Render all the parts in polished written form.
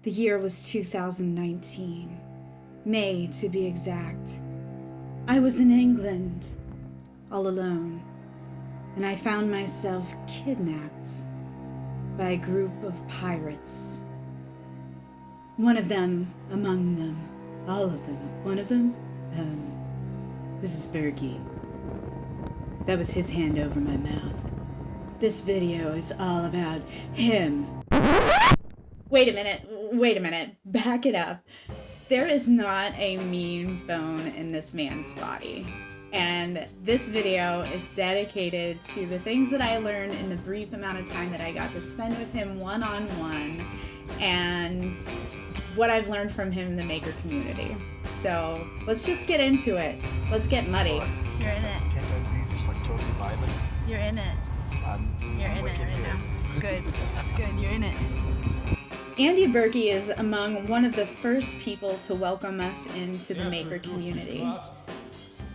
The year was 2019, May to be exact. I was in England, all alone, and I found myself kidnapped by a group of pirates. One of them, among them, all of them, one of them, this is Birkey. That was his hand over my mouth. This video is all about him. Wait a minute, back it up. There is not a mean bone in this man's body. And this video is dedicated to the things that I learned in the brief amount of time that I got to spend with him one-on-one and what I've learned from him in the maker community. So let's just get into it. Let's get muddy. You're in it. Can't that be just like totally vibing? You're in it. You're in it right now. It's good. It's good. You're in it. Andy Birkey is among one of the first people to welcome us into the maker community.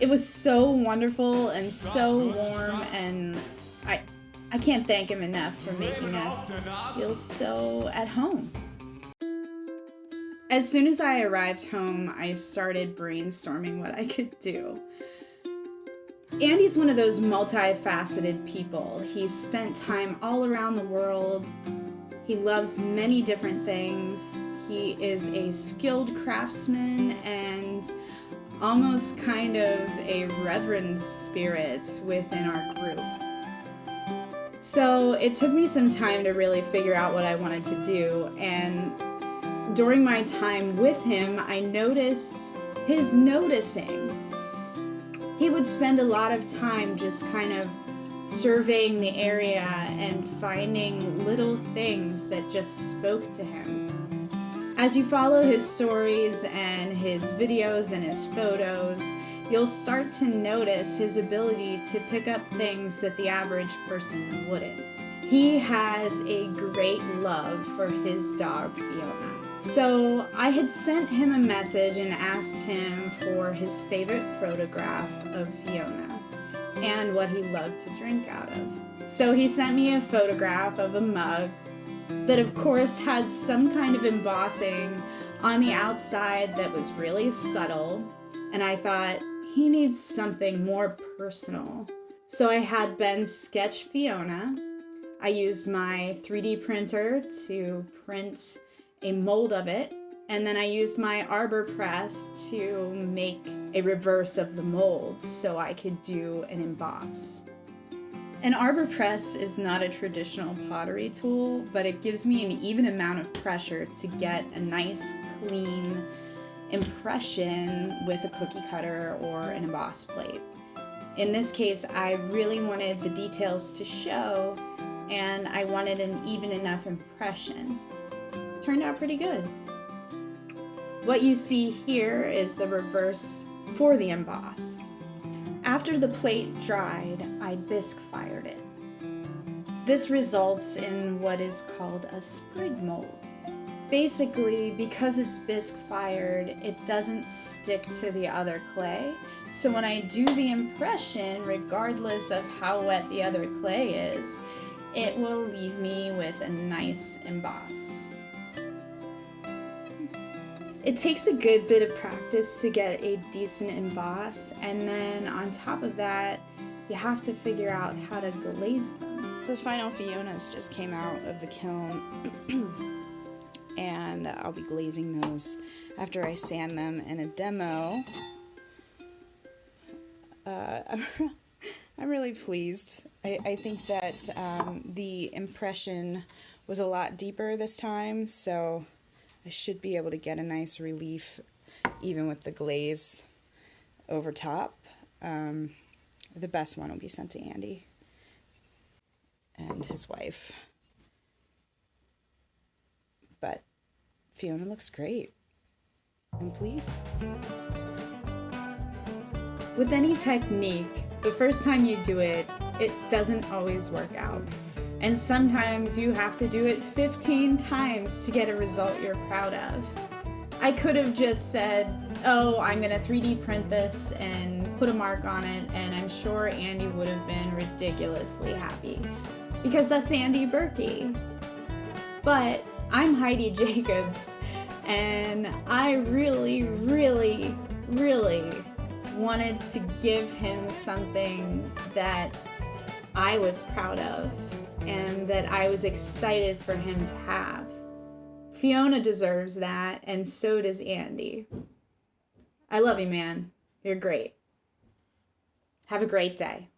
It was so wonderful and so warm, and I can't thank him enough for making us feel so at home. As soon as I arrived home, I started brainstorming what I could do. Andy's one of those multifaceted people. He's spent time all around the world. He loves many different things. He is a skilled craftsman and almost kind of a reverend spirit within our group. So it took me some time to really figure out what I wanted to do, and during my time with him, I noticed his noticing. He would spend a lot of time just kind of surveying the area and finding little things that just spoke to him. As you follow his stories and his videos and his photos, you'll start to notice his ability to pick up things that the average person wouldn't. He has a great love for his dog, Fiona. So I had sent him a message and asked him for his favorite photograph of Fiona and what he loved to drink out of. So he sent me a photograph of a mug that of course had some kind of embossing on the outside that was really subtle, and I thought he needs something more personal. So I had Ben sketch Fiona. I used my 3D printer to print a mold of it, and then I used my arbor press to make a reverse of the mold so I could do an emboss. An arbor press is not a traditional pottery tool, but it gives me an even amount of pressure to get a nice, clean impression with a cookie cutter or an emboss plate. In this case, I really wanted the details to show, and I wanted an even enough impression. Turned out pretty good. What you see here is the reverse for the emboss. After the plate dried, I bisque fired it. This results in what is called a sprig mold. Basically, because it's bisque fired, it doesn't stick to the other clay. So when I do the impression, regardless of how wet the other clay is, it will leave me with a nice emboss. It takes a good bit of practice to get a decent emboss, and then on top of that, you have to figure out how to glaze them. The final Fionas just came out of the kiln, and I'll be glazing those after I sand them in a demo. I'm really pleased. I think that the impression was a lot deeper this time, so I should be able to get a nice relief even with the glaze over top. The best one will be sent to Andy and his wife. But Fiona looks great. I'm pleased. With any technique, the first time you do it, it doesn't always work out. And sometimes you have to do it 15 times to get a result you're proud of. I could have just said, oh, I'm gonna 3D print this and put a mark on it, and I'm sure Andy would have been ridiculously happy, because that's Andy Birkey. But I'm Heidi Jacobs, and I really, really, really wanted to give him something that I was proud of and that I was excited for him to have. Fiona deserves that, and so does Andy. I love you, man. You're great. Have a great day.